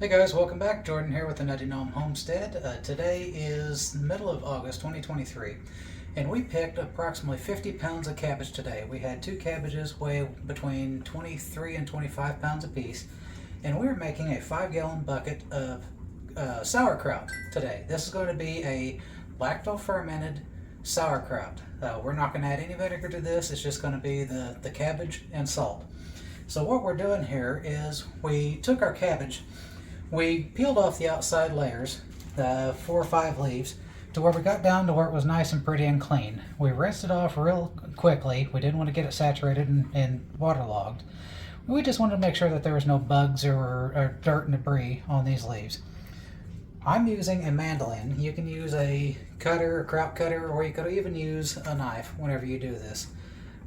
Hey guys, welcome back. Jordan here with the Nutty Gnome Homestead. Today is the middle of August 2023, and we picked approximately 50 pounds of cabbage today. We had two cabbages weigh between 23 and 25 pounds apiece, and we're making a 5-gallon bucket of sauerkraut today. This is going to be a lacto fermented sauerkraut. We're not going to add any vinegar to this. It's just going to be the cabbage and salt. So what we're doing here is we took our cabbage, we peeled off the outside layers, the 4 or 5 leaves, to where we got down to where it was nice and pretty and clean. We rinsed it off real quickly. We didn't want to get it saturated and waterlogged. We just wanted to make sure that there was no bugs or dirt and debris on these leaves. I'm using a mandolin. You can use a cutter, a kraut cutter, or you could even use a knife whenever you do this.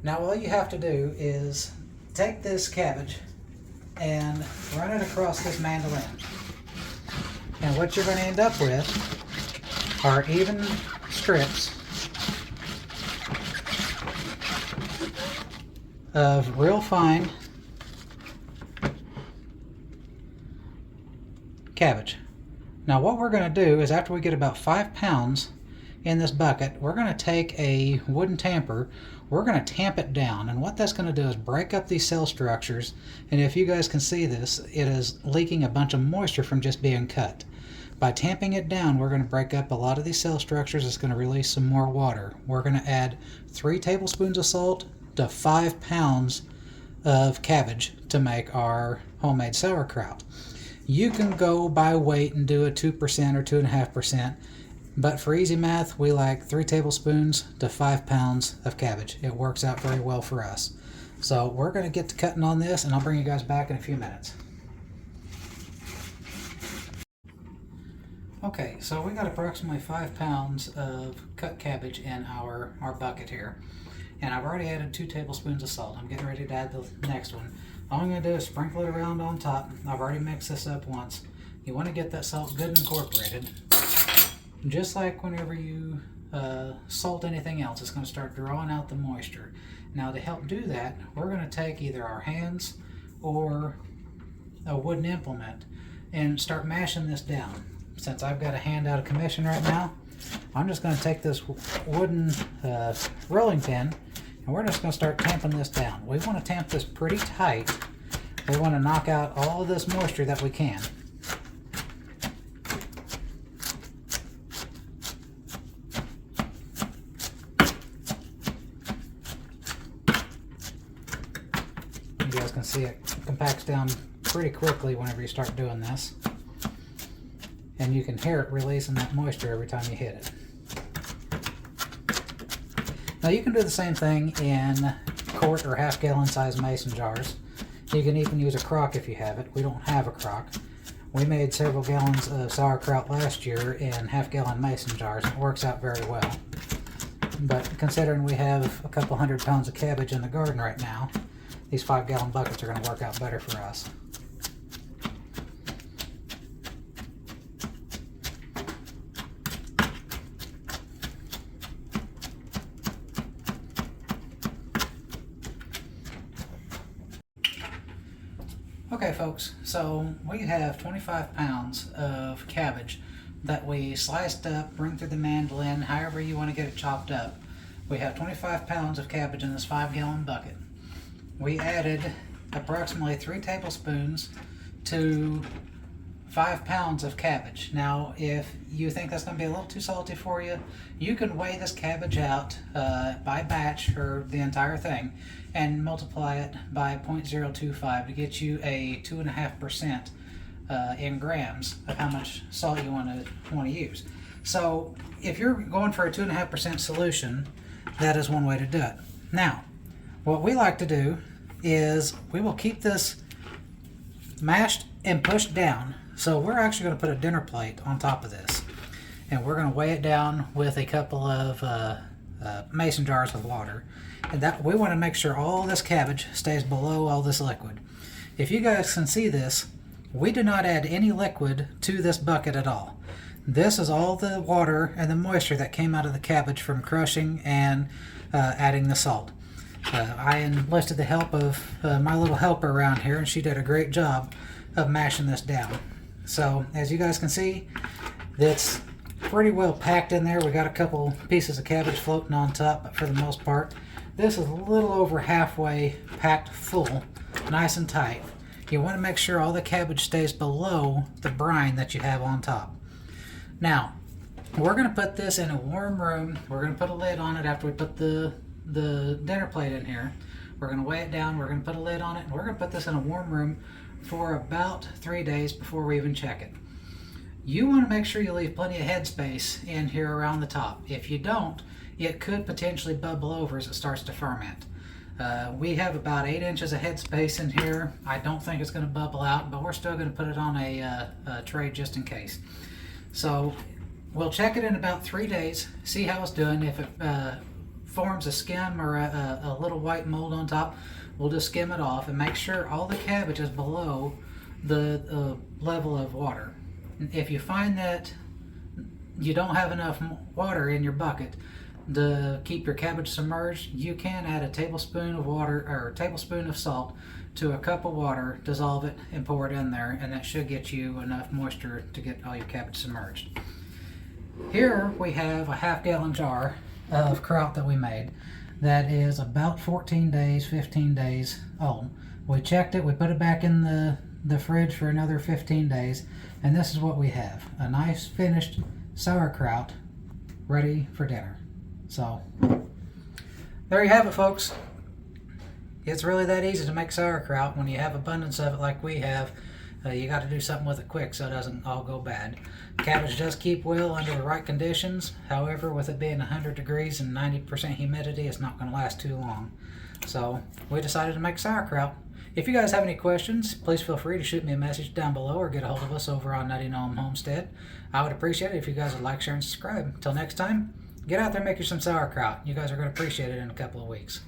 Now all you have to do is take this cabbage and run it across this mandolin. And what you're going to end up with are even strips of real fine cabbage. Now what we're going to do is, after we get about 5 pounds in this bucket, we're going to take a wooden tamper. We're going to tamp it down, and what that's going to do is break up these cell structures. And if you guys can see this, it is leaking a bunch of moisture from just being cut. By tamping it down, we're going to break up a lot of these cell structures. It's going to release some more water. We're going to add 3 tablespoons of salt to 5 pounds of cabbage to make our homemade sauerkraut. You can go by weight and do a 2% or 2.5%. But for easy math, we like 3 tablespoons to 5 pounds of cabbage. It works out very well for us. So we're going to get to cutting on this, and I'll bring you guys back in a few minutes. Okay, so we got approximately 5 pounds of cut cabbage in our bucket here. And I've already added 2 tablespoons of salt. I'm getting ready to add the next one. All I'm going to do is sprinkle it around on top. I've already mixed this up once. You want to get that salt good and incorporated. Just like whenever you salt anything else, it's going to start drawing out the moisture. Now to help do that, we're going to take either our hands or a wooden implement and start mashing this down. Since I've got a hand out of commission right now, I'm just going to take this wooden rolling pin, and we're just going to start tamping this down. We want to tamp this pretty tight. We want to knock out all of this moisture that we can. You guys can see it compacts down pretty quickly whenever you start doing this. And you can hear it releasing that moisture every time you hit it. Now you can do the same thing in quart or half-gallon size mason jars. You can even use a crock if you have it. We don't have a crock. We made several gallons of sauerkraut last year in half-gallon mason jars. It works out very well. But considering we have a couple 100 pounds of cabbage in the garden right now, these 5-gallon buckets are going to work out better for us. Okay folks, so we have 25 pounds of cabbage that we sliced up, bring through the mandolin, however you want to get it chopped up. We have 25 pounds of cabbage in this 5-gallon bucket. We added approximately 3 tablespoons to 5 pounds of cabbage. Now if you think that's going to be a little too salty for you, you can weigh this cabbage out by batch, or the entire thing, and multiply it by 0.025 to get you a 2.5% in grams of how much salt you want to use. So if you're going for a 2.5% solution, that is one way to do it. Now what we like to do is we will keep this mashed and pushed down. So we're actually going to put a dinner plate on top of this, and we're going to weigh it down with a couple of mason jars with water. And that we want to make sure all this cabbage stays below all this liquid. If you guys can see this, we do not add any liquid to this bucket at all. This is all the water and the moisture that came out of the cabbage from crushing and adding the salt. I enlisted the help of my little helper around here, and she did a great job of mashing this down. So as you guys can see, it's pretty well packed in there. We got a couple pieces of cabbage floating on top, but for the most part, this is a little over halfway packed full, nice and tight. You want to make sure all the cabbage stays below the brine that you have on top. Now, we're going to put this in a warm room. We're going to put a lid on it after we put the dinner plate in here. We're going to weigh it down. We're going to put a lid on it. And we're going to put this in a warm room for about 3 days before we even check it. You want to make sure you leave plenty of headspace in here around the top. If you don't, it could potentially bubble over as it starts to ferment. We have about 8 inches of headspace in here. I don't think it's going to bubble out, but we're still going to put it on a tray just in case. So we'll check it in about 3 days, see how it's doing. If it forms a skim or a little white mold on top, we'll just skim it off and make sure all the cabbage is below the level of water. If you find that you don't have enough water in your bucket to keep your cabbage submerged, you can add a tablespoon of water or a tablespoon of salt to a cup of water, dissolve it and pour it in there, and that should get you enough moisture to get all your cabbage submerged. Here we have a half-gallon jar of kraut that we made that is about 14 days, 15 days old. We checked it, we put it back in the fridge for another 15 days, and this is what we have. A nice finished sauerkraut ready for dinner. So there you have it, folks. It's really that easy to make sauerkraut. When you have abundance of it like we have, you got to do something with it quick so it doesn't all go bad. Cabbage does keep well under the right conditions. However, with it being 100 degrees and 90% humidity, it's not going to last too long. So we decided to make sauerkraut. If you guys have any questions, please feel free to shoot me a message down below or get a hold of us over on Nutty Gnome Homestead. I would appreciate it if you guys would like, share, and subscribe. Until next time, get out there and make you some sauerkraut. You guys are going to appreciate it in a couple of weeks.